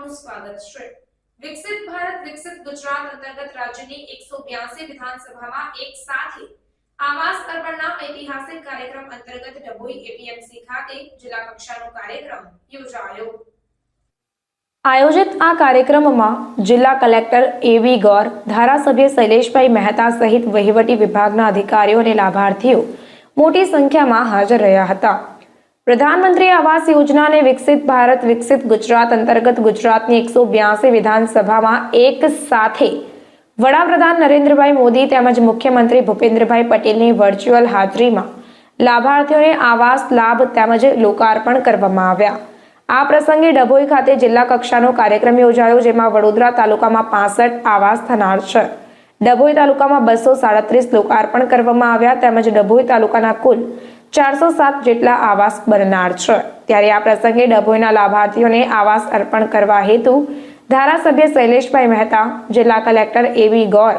આપનું સ્વાગત છે। વિકસિત ભારત વિકસિત ગુજરાત અંતર્ગત રાજ્યની 182 વિધાનસભામાં એક સાથે આવાસ અર્પણના ઐતિહાસિક કાર્યક્રમ અંતર્ગત ડભોઈ એપીએમસી ખાતે જિલ્લા કક્ષાનો કાર્યક્રમ યોજાયો। આયોજિત આ કાર્યક્રમમાં જિલ્લા કલેક્ટર એવી ગૌર, ધારાસભ્ય શૈલેષભાઈ મહેતા સહિત વહીવટી વિભાગના અધિકારીઓ અને લાભાર્થીઓ મોટી સંખ્યામાં હાજર રહ્યા હતા। प्रधानमंत्री आवास योजना ने विकसित भारत विकसित गुजरात अंतर्गत गुजरातनी 182 विधानसभाમાં એક સાથે વડાપ્રધાન નરેન્દ્રભાઈ મોદી તેમજ મુખ્યમંત્રી ભૂપેન્દ્રભાઈ પટેલની વર્ચ્યુઅલ હાજરીમાં લાભાર્થીઓને આવાસ લાભ તેમજ લોકાર્પણ કરવામાં આવ્યા। આ પ્રસંગે ડભોઈ ખાતે જિલ્લા કક્ષાનો કાર્યક્રમ યોજાયો, જેમાં વડોદરા તાલુકામાં 65 આવાસ થનાર છે। ડભોઈ તાલુકામાં 237 લોકાર્પણ કરવામાં આવ્યા તેમજ ડભોઈ તાલુકાના કુલ 407 જેટલા આવાસ બનનાર છે। ત્યારે આ પ્રસંગે ડભોઈના લાભાર્થીઓને આવાસ અર્પણ કરવા હેતુ ધારાસભ્ય શૈલેષભાઈ મહેતા, જિલ્લા કલેક્ટર એવી ગૌર,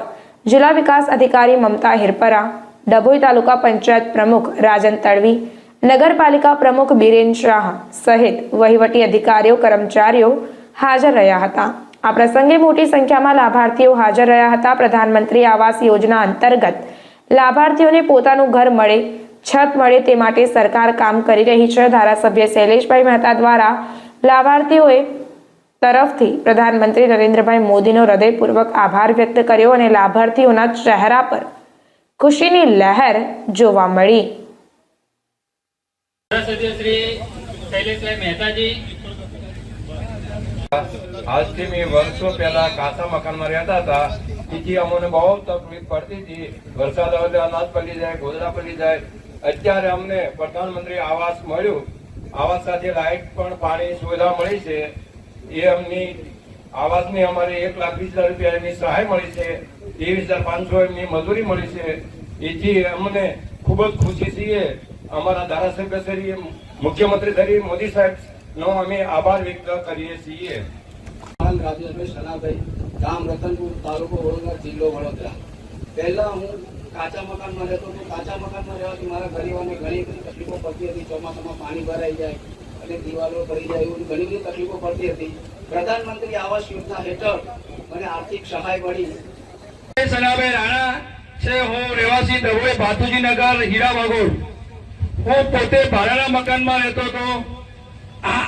જિલ્લા વિકાસ અધિકારી મમતા હિરપરા, ડભોઈ તાલુકા પંચાયત પ્રમુખ રાજન તડવી, નગરપાલિકા પ્રમુખ બિરેન શાહ સહિત વહીવટી અધિકારીઓ કર્મચારીઓ હાજર રહ્યા હતા। આ પ્રસંગે મોટી સંખ્યામાં લાભાર્થીઓ હાજર રહ્યા હતા। પ્રધાનમંત્રી આવાસ યોજના અંતર્ગત લાભાર્થીઓને પોતાનું ઘર મળે, छत મળે તે માટે સરકાર કામ કરી રહી છે। ધારાસભ્ય શૈલેષભાઈ મહેતા દ્વારા લાભાર્થીઓએ તરફથી પ્રધાનમંત્રી નરેન્દ્રભાઈ મોદીનો હૃદયપૂર્વક આભાર વ્યક્ત કર્યો અને લાભાર્થીઓના ચહેરા પર ખુશીની લહેર જોવા મળી। ધારાસભ્ય શ્રી શૈલેષભાઈ મહેતાજી, આજથી મેં વર્ષો પહેલા કાચા મકાનમાં રહેતા હતા। તેથી અમને બહુ તકલીફ પડતી હતી। વરસાદ આવે તો અનાજ પડી જાય, ગોદડા પડી જાય। અત્યારે અમને પ્રધાનમંત્રી આવાસ મળ્યું। આવાસ સાથે લાઇટ પણ પાણી સુવિધા મળી છે। એ અમની આવાસની અમારે 1,20,000 રૂપિયાની સહાય મળી છે। 23,500 એમની મજૂરી મળી છે। એથી અમને ખૂબ જ ખુશી છીએ। અમારા ધારાસભ્ય શ્રી, મુખ્યમંત્રી શ્રી મોદી સાહેબનો અમે આભાર વ્યક્ત કરીએ છીએ। રાજેશભાઈ સનાભાઈ, ગામ રતનપુર, તાલુકો વડોદરા, જિલ્લો વડોદરા। પહેલા હું કાચા મકાનમાં રહેતો હતો। કાચા મકાનમાં રહેવાથી મારા ગરીબોને ઘણી બધી તકલીફો પડતી હતી। ચોમાસામાં પાણી ભરાઈ જાય અને દિવાલો ભરી જાય, એવું ઘણી બધી તકલીફો પડતી હતી। પ્રધાનમંત્રી આવાસ યોજના હેઠળ મને આર્થિક સહાય મળી। સનાભાઈ રાણા છે, હું રહેવાસી ડભોઈ ભાતુજી નગર, હીરા વાગોડ। હું પોતે ભાડાના મકાનમાં રહેતો હતો। આ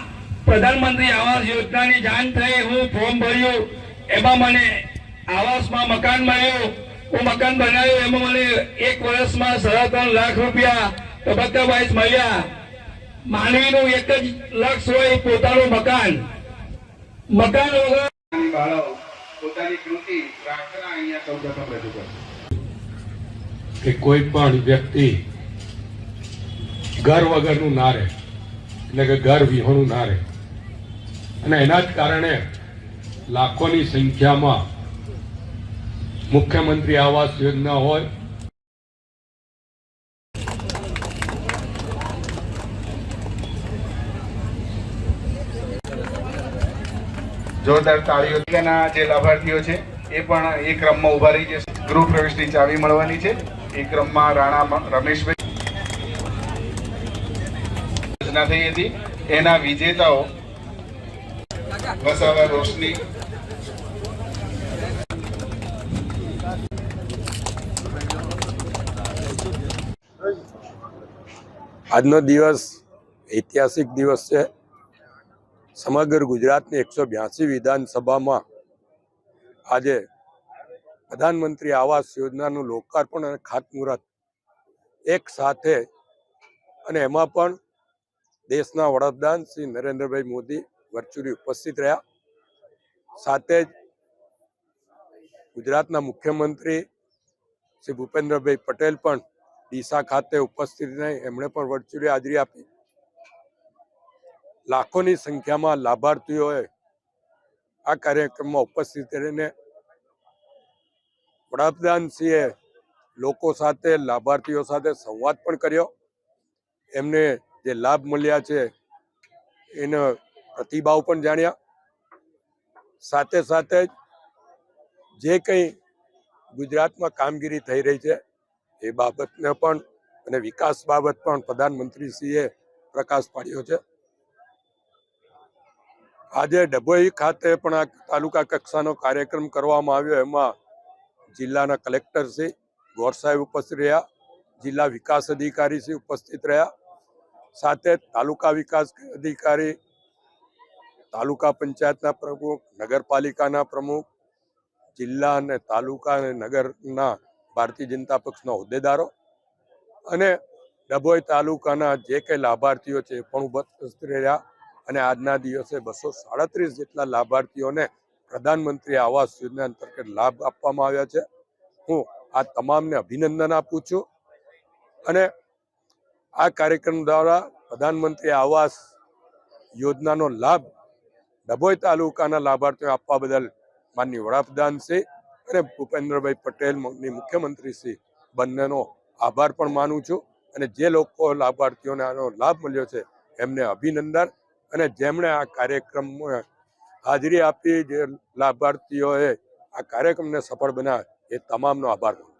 પ્રધાનમંત્રી આવાસ યોજનાની જાણ થઈ, હું ફોર્મ ભર્યું, એમાં મને આવાસમાં મકાન મળ્યું। હું મકાન બનાવ્યું, એમાં મને 1 વર્ષમાં 3.5 લાખ રૂપિયા તબક્કા વાઇઝ મળ્યા। માનવીનું એક જ લક્ષ્ય હોય, પોતાનું મકાન। મકાન વગર પોતાની કૃતિ પ્રાર્થના અહીંયા સૌપ્રથમ રજૂ કરશે કે કોઈ પણ વ્યક્તિ ઘર વગરનું ના રહે, એટલે કે ઘર વિહોણું ના રહે। અને એના જ કારણે લાખોની સંખ્યામાં મુખ્યમંત્રી આવાસ યોજના હોય, જોરદાર તાળીઓના જે લાભાર્થીઓ છે એ પણ એ ક્રમમાં ઉભા રહી જશે। ગૃહ પ્રવેશની ચાવી મળવાની છે। એ ક્રમમાં રાણા રમેશભાઈ યોજના થઈ હતી, એના વિજેતાઓ વસાવા રોશની, આજનો દિવસ ઐતિહાસિક દિવસ છે। સમગ્ર ગુજરાતની 182 વિધાનસભામાં આજે પ્રધાનમંત્રી આવાસ યોજનાનું લોકાર્પણ અને ખાતમુહૂર્ત એક સાથે, અને એમાં પણ દેશના વડાપ્રધાન શ્રી નરેન્દ્રભાઈ મોદી વર્ચ્યુઅલી ઉપસ્થિત રહ્યા। સાથે જ ગુજરાતના મુખ્યમંત્રી શ્રી ભૂપેન્દ્રભાઈ પટેલ પણ ડીસા ખાતે ઉપસ્થિત રહી, એમણે પણ વર્ચ્યુઅલી હાજરી આપી। લાખોની સંખ્યામાં લાભાર્થીઓએ આ કાર્યક્રમમાં ઉપસ્થિત રહીને વડાપ્રધાનશ્રીએ લોકો સાથે, લાભાર્થીઓ સાથે સંવાદ પણ કર્યો। એમને જે લાભ મળ્યા છે એનો પ્રતિભાવ પણ જાણ્યા। સાથે સાથે જે કંઈ ગુજરાતમાં કામગીરી થઈ રહી છે એ બાબતને પણ અને વિકાસ બાબત પણ પ્રધાનમંત્રીશ્રીએ પ્રકાશ પાડ્યો છે। આજે ડભોઈ ખાતે પણ આ તાલુકા કક્ષાનો કાર્યક્રમ કરવામાં આવ્યો. એમાં જિલ્લાના કલેક્ટર શ્રી ગોર સાહેબ ઉપસ્થિત રહ્યા, જિલ્લા વિકાસ અધિકારી શ્રી ઉપસ્થિત રહ્યા, સાથે તાલુકા વિકાસ અધિકારી, તાલુકા પંચાયતના પ્રમુખ, નગરપાલિકાના પ્રમુખ, જિલ્લા અને તાલુકા અને નગરના ભારતીય જનતા પક્ષના હોદ્દેદારો અને ડભોઈ તાલુકાના જે કંઈ લાભાર્થીઓ છે એ પણ ઉપસ્થિત રહ્યા. અને આજના દિવસે 237 જેટલા લાભાર્થીઓને પ્રધાનમંત્રી આવાસ યોજના અંતર્ગત લાભ આપવામાં આવ્યા છે. હું આ તમામને અભિનંદન આપું છું અને આ કાર્યક્રમ દ્વારા પ્રધાનમંત્રી આવાસ યોજનાનો લાભ ડભોઈ તાલુકાના લાભાર્થીઓ આપવા બદલ માનનીય વડાપ્રધાન શ્રી અને ભૂપેન્દ્રભાઈ પટેલ મુખ્યમંત્રી શ્રી બંનેનો આભાર પણ માનું છું. અને જે લોકો લાભાર્થીઓને આનો લાભ મળ્યો છે એમને અભિનંદન, અને જેમણે આ કાર્યક્રમમાં હાજરી આપી, જે લાભાર્થીઓએ આ કાર્યક્રમને સફળ બનાવ્યો એ તમામનો આભાર માનું છું.